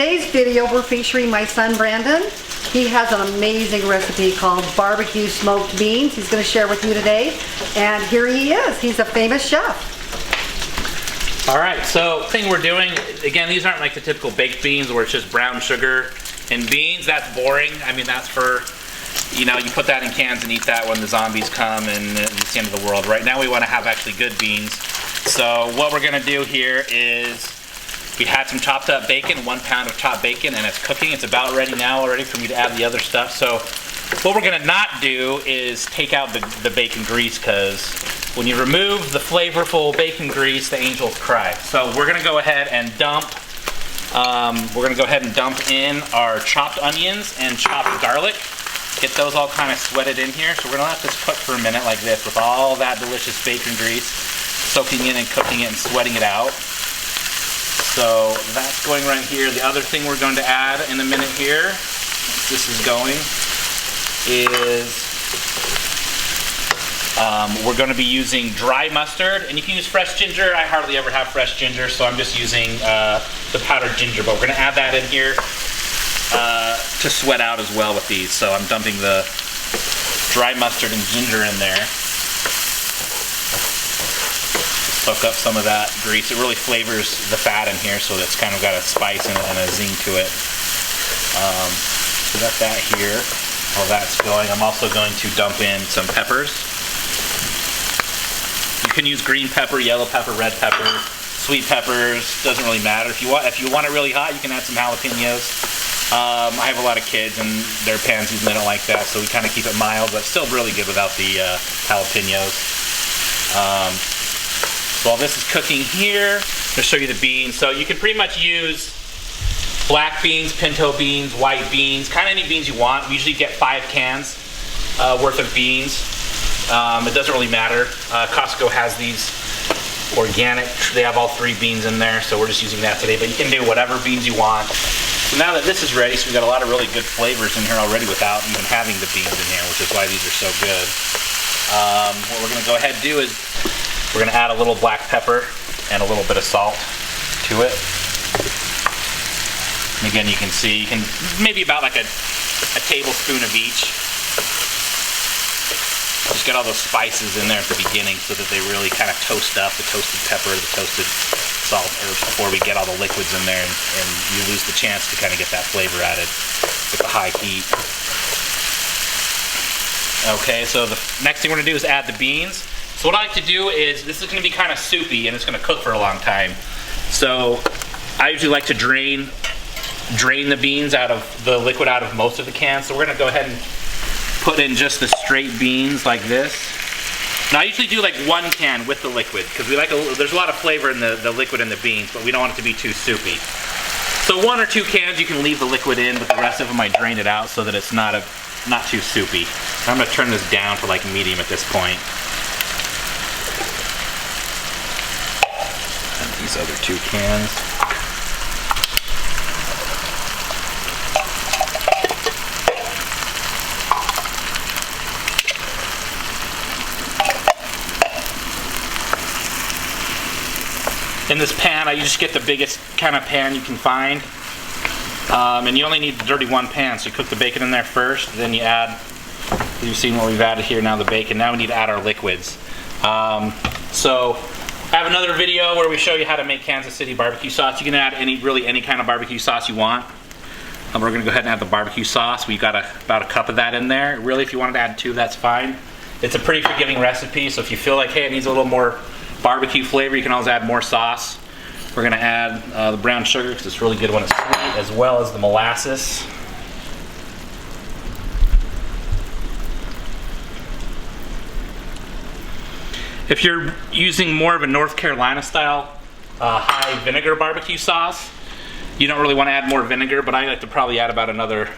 Today's video we're featuring my son Brandon. He has an amazing recipe called barbecue smoked beans he's going to share with you today. And here he is. He's a famous chef. All right, so the thing we're doing, again, these aren't like the typical baked beans where it's just brown sugar and beans. That's boring. I mean, that's for, you know, you put that in cans and eat that when the zombies come and it's the end of the world. Right now we want to have actually good beans. So what we're going to do here is we had some chopped up bacon, 1 pound of chopped bacon, and it's cooking. It's about ready now already for me to add the other stuff. So what we're going to not do is take out the bacon grease, because when you remove the flavorful bacon grease, the angels cry. So we're going to go ahead and dump in our chopped onions and chopped garlic. Get those all kind of sweated in here. So we're going to let this cook for a minute like this with all that delicious bacon grease soaking in and cooking it and sweating it out. So that's going right here. The other thing we're going to add in a minute here, this is going, is we're going to be using dry mustard, and you can use fresh ginger. I hardly ever have fresh ginger, so I'm just using the powdered ginger, but we're going to add that in here to sweat out as well with these. So I'm dumping the dry mustard and ginger in there. Soak up some of that grease. It really flavors the fat in here, so it's kind of got a spice and a zing to it. So got that here. While that's going, I'm also going to dump in some peppers. You can use green pepper, yellow pepper, red pepper, sweet peppers. Doesn't really matter. If you want it really hot, you can add some jalapenos. I have a lot of kids and they're pansies and they don't like that, so we kind of keep it mild, but still really good without the jalapenos. So while this is cooking here, I'm going to show you the beans. So you can pretty much use black beans, pinto beans, white beans, kind of any beans you want. We usually get 5 cans worth of beans. It doesn't really matter. Costco has these organic. They have all 3 beans in there, so we're just using that today. But you can do whatever beans you want. So now that this is ready, so we've got a lot of really good flavors in here already without even having the beans in here, which is why these are so good. What we're going to go ahead and do is we're going to add a little black pepper and a little bit of salt to it. And again, you can see, maybe about like a tablespoon of each. Just get all those spices in there at the beginning so that they really kind of toast up, the toasted pepper, the toasted salt herbs, before we get all the liquids in there, and you lose the chance to kind of get that flavor added with the high heat. Okay, so the next thing we're going to do is add the beans. So what I like to do is, this is going to be kind of soupy and it's going to cook for a long time. So I usually like to drain the beans out of the liquid out of most of the cans. So we're going to go ahead and put in just the straight beans like this. Now I usually do like 1 can with the liquid, because we like there's a lot of flavor in the liquid in the beans, but we don't want it to be too soupy. So 1 or 2 cans you can leave the liquid in, but the rest of them I drain it out so that it's not too soupy. I'm going to turn this down to like medium at this point. And these other 2 cans. In this pan, I just get the biggest kind of pan you can find. And you only need the dirty 1 pan, so you cook the bacon in there first, then you add, you've seen what we've added here now, the bacon. Now we need to add our liquids. So I have another video where we show you how to make Kansas City barbecue sauce. You can add really any kind of barbecue sauce you want. We're going to go ahead and add the barbecue sauce. We've got about a cup of that in there. Really, if you wanted to add 2, that's fine. It's a pretty forgiving recipe, so if you feel like, hey, it needs a little more barbecue flavor, you can always add more sauce. We're going to add the brown sugar, because it's really good when it's sweet, as well as the molasses. If you're using more of a North Carolina style high vinegar barbecue sauce, you don't really want to add more vinegar, but I like to probably add about another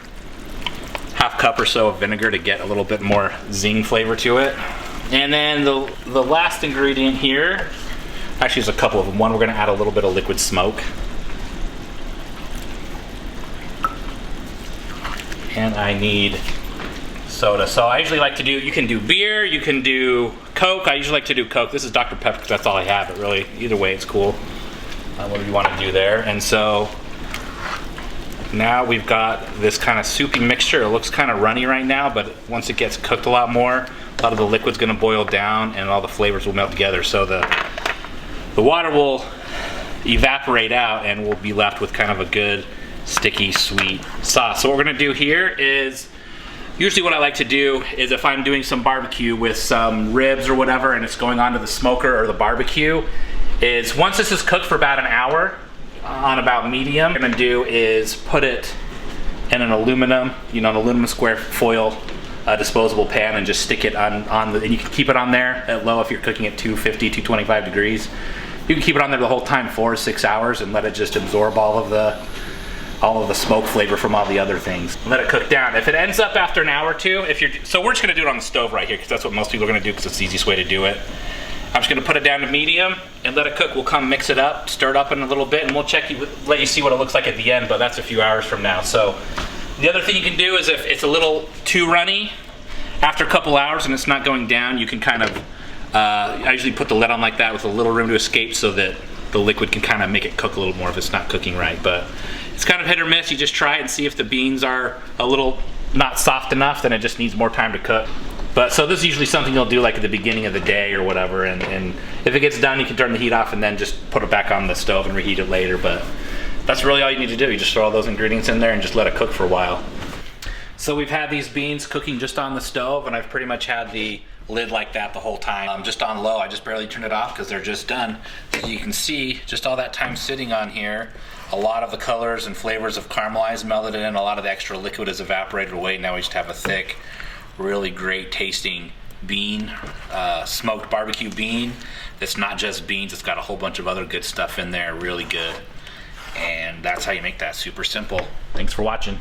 ½ cup or so of vinegar to get a little bit more zing flavor to it. And then the last ingredient here, actually there's a couple of them. One, we're going to add a little bit of liquid smoke. And I need soda. So I usually like to do, you can do beer, you can do Coke. I usually like to do Coke. This is Dr. Pepper because that's all I have, but really, either way it's cool. Whatever you want to do there. And so Now we've got this kind of soupy mixture. It looks kind of runny right now, but once it gets cooked a lot more, a lot of the liquid's gonna boil down and all the flavors will melt together. So the water will evaporate out and we'll be left with kind of a good, sticky, sweet sauce. So what we're gonna do here is, usually what I like to do is if I'm doing some barbecue with some ribs or whatever and it's going onto the smoker or the barbecue, is once this is cooked for about an hour on about medium, what I'm gonna do is put it in an aluminum square foil disposable pan and just stick it on the, and you can keep it on there at low if you're cooking at 250, 225 degrees. You can keep it on there the whole time, 4 to 6 hours, and let it just absorb all of the smoke flavor from all the other things. Let it cook down. If it ends up after an hour or two, so we're just gonna do it on the stove right here because that's what most people are gonna do because it's the easiest way to do it. I'm just gonna put it down to medium and let it cook. We'll come mix it up, stir it up in a little bit, and we'll let you see what it looks like at the end, but that's a few hours from now. So the other thing you can do is if it's a little too runny, after a couple hours and it's not going down, you can kind of, I usually put the lid on like that with a little room to escape so that the liquid can kind of make it cook a little more if it's not cooking right. But it's kind of hit or miss. You just try it and see if the beans are a little not soft enough, then it just needs more time to cook. But so this is usually something you'll do like at the beginning of the day or whatever, and if it gets done, you can turn the heat off and then just put it back on the stove and reheat it later. But that's really all you need to do. You just throw all those ingredients in there and just let it cook for a while. So we've had these beans cooking just on the stove, and I've pretty much had the lid like that the whole time, just on low. I just barely turn it off because they're just done. So you can see just all that time sitting on here, a lot of the colors and flavors of caramelized melted in, a lot of the extra liquid has evaporated away. Now we just have a thick, really great tasting bean, smoked barbecue bean. That's not just beans, it's got a whole bunch of other good stuff in there, really good. And that's how you make that, super simple. Thanks for watching.